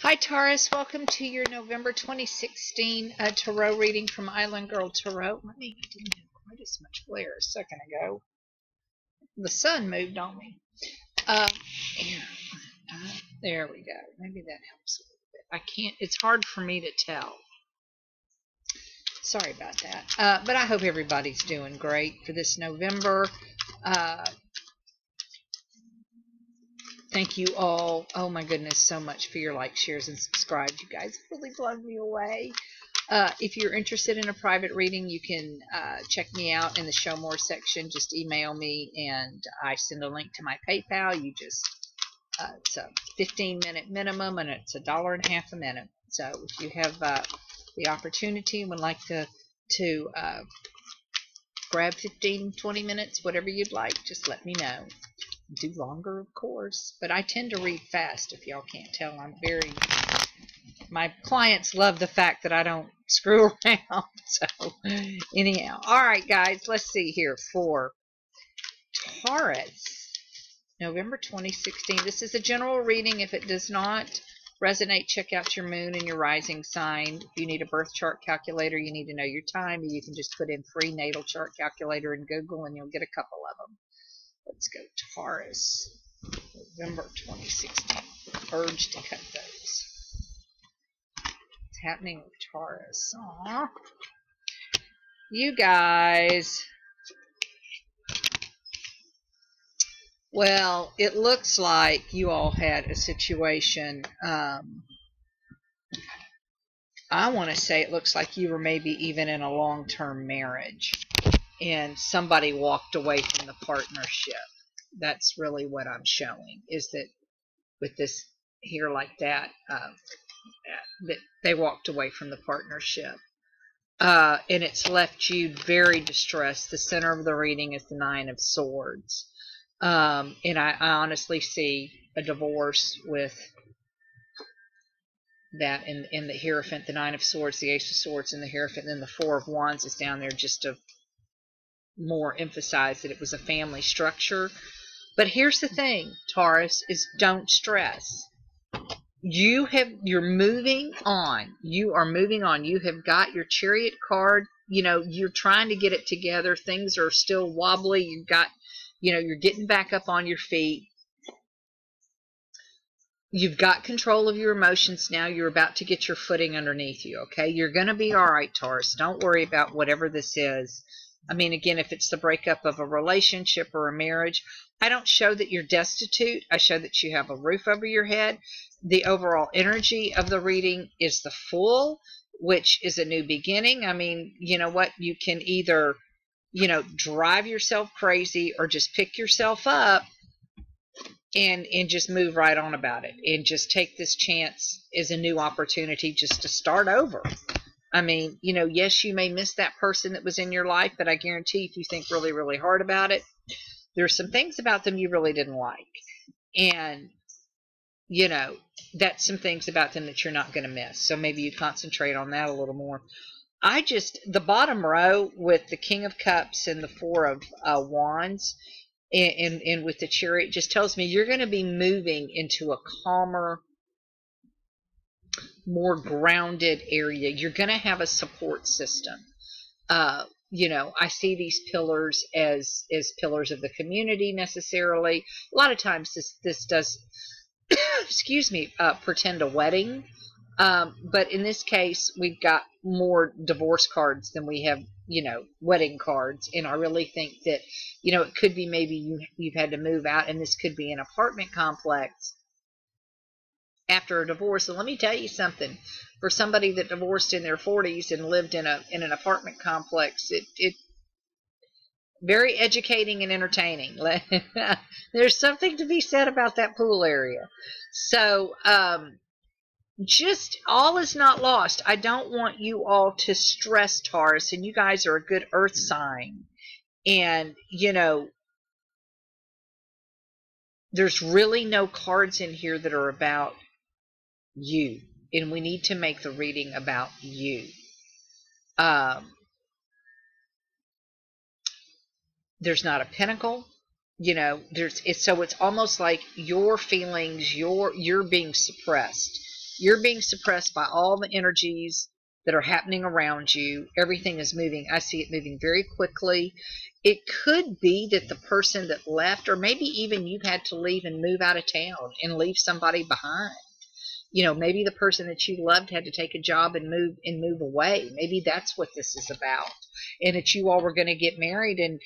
Hi Taurus, welcome to your November 2016 Tarot reading from Islandgirl Tarot. I didn't have quite as much glare a second ago. The sun moved on me. There we go. Maybe that helps a little bit. I can't, it's hard for me to tell. Sorry about that. But I hope everybody's doing great for this November. Thank you all, oh my goodness, so much for your likes, shares, and subscribes. You guys have really blown me away. If you're interested in a private reading, you can check me out in the Show More section. Just email me, and I send a link to my PayPal. You just, it's a 15-minute minimum, and it's $1.50 a minute. So if you have the opportunity and would like to grab 15, 20 minutes, whatever you'd like, just let me know. Do longer, of course, but I tend to read fast. If y'all can't tell, my clients love the fact that I don't screw around. So anyhow, all right guys, let's see here for Taurus, November 2016. This is a general reading. If it does not resonate, check out your moon and your rising sign. If you need a birth chart calculator, you need to know your time, you can just put in free natal chart calculator in Google and you'll get a couple of them. Let's go Taurus, November 2016. Urge to cut those. What's happening with Taurus? Aww. You guys. Well, it looks like you all had a situation. I want to say it looks like you were maybe even in a long-term marriage. And somebody walked away from the partnership. That's really what I'm showing, is that with this here like that, that they walked away from the partnership. And it's left you very distressed. The center of the reading is the Nine of Swords. And I honestly see a divorce with that in the Hierophant, the Nine of Swords, the Ace of Swords, and the Hierophant, and then the Four of Wands is down there just to more emphasize that it was a family structure. But here's the thing, Taurus, is don't stress. You're moving on. You are moving on. You have got your Chariot card. You know, you're trying to get it together. Things are still wobbly. You've got, you're getting back up on your feet. You've got control of your emotions now. You're about to get your footing underneath you, okay? You're going to be all right, Taurus. Don't worry about whatever this is. I mean, again, if it's the breakup of a relationship or a marriage, I don't show that you're destitute. I show that you have a roof over your head. The overall energy of the reading is the Fool, which is a new beginning. I mean, you know what? You can either, drive yourself crazy or just pick yourself up and just move right on about it and just take this chance as a new opportunity just to start over. I mean, yes, you may miss that person that was in your life, but I guarantee if you think really, really hard about it, there's some things about them you really didn't like. And, that's some things about them that you're not going to miss. So maybe you concentrate on that a little more. The bottom row with the King of Cups and the Four of Wands and with the Chariot just tells me you're going to be moving into a calmer, more grounded area. You're going to have a support system. I see these pillars as pillars of the community necessarily. A lot of times this does, excuse me, pretend a wedding. But in this case, we've got more divorce cards than we have, wedding cards. And I really think that, it could be maybe you've had to move out, and this could be an apartment complex after a divorce. And let me tell you something, for somebody that divorced in their 40s and lived in an apartment complex, it very educating and entertaining. There's something to be said about that pool area. So just all is not lost. I don't want you all to stress, Taurus, and you guys are a good earth sign, and there's really no cards in here that are about you, and we need to make the reading about you. There's not a pentacle, so it's almost like your feelings, you're being suppressed. You're being suppressed by all the energies that are happening around you. Everything is moving. I see it moving very quickly. It could be that the person that left, or maybe even you've had to leave and move out of town and leave somebody behind. Maybe the person that you loved had to take a job and move away. Maybe that's what this is about. And that you all were going to get married, and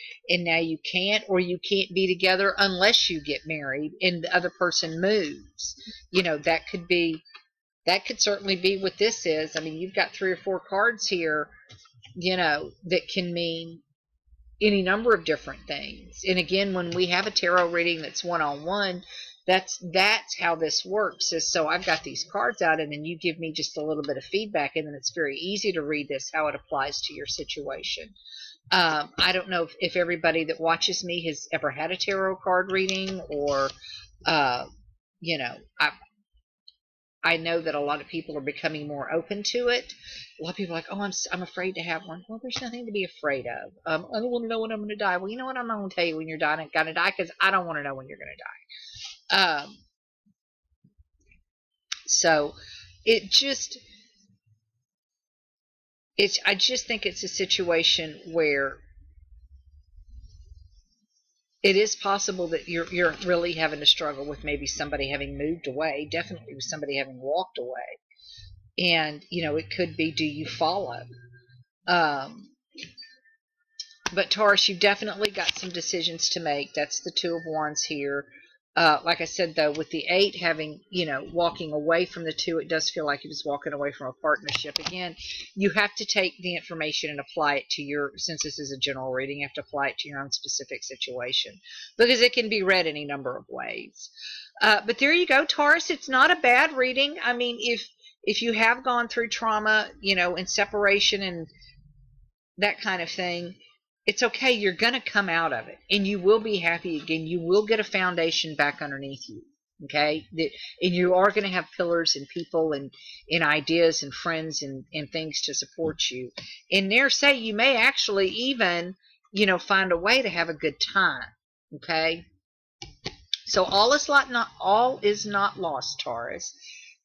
now you can't, or you can't be together unless you get married and the other person moves. That could certainly be what this is. I mean, you've got 3 or 4 cards here, that can mean any number of different things. And again, when we have a tarot reading that's one-on-one, that's how this works. Is so I've got these cards out, and then you give me just a little bit of feedback, and then it's very easy to read this, how it applies to your situation. I don't know if everybody that watches me has ever had a tarot card reading, or I know that a lot of people are becoming more open to it. A lot of people are like, oh, I'm afraid to have one. Well, there's nothing to be afraid of. I don't want to know when I'm going to die. Well, you know what? I'm not going to tell you when you're going to die, because I don't want to know when you're going to die. So I just think it's a situation where it is possible that you're really having to struggle with maybe somebody having moved away, definitely with somebody having walked away. And, it could be, do you follow? But Taurus, you've definitely got some decisions to make. That's the 2 of Wands here. Like I said, though, with the 8 having, walking away from the 2, it does feel like he was walking away from a partnership. Again, you have to take the information and apply it to since this is a general reading, you have to apply it to your own specific situation, because it can be read any number of ways. But there you go, Taurus. It's not a bad reading. I mean, if you have gone through trauma, and separation and that kind of thing, it's okay. You're going to come out of it, and you will be happy again. You will get a foundation back underneath you, okay? And you are going to have pillars and people and ideas and friends and things to support you. And dare say you may actually even, find a way to have a good time, okay? So all is not lost, Taurus.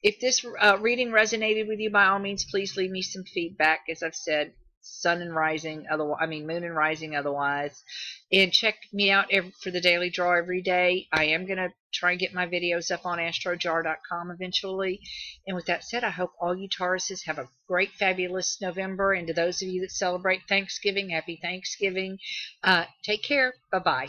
If this reading resonated with you, by all means, please leave me some feedback. As I've said, sun and rising, moon and rising otherwise. And check me out for the daily draw every day. I am going to try and get my videos up on astrojar.com eventually. And with that said, I hope all you Tauruses have a great, fabulous November. And to those of you that celebrate Thanksgiving, happy Thanksgiving. Take care. Bye-bye.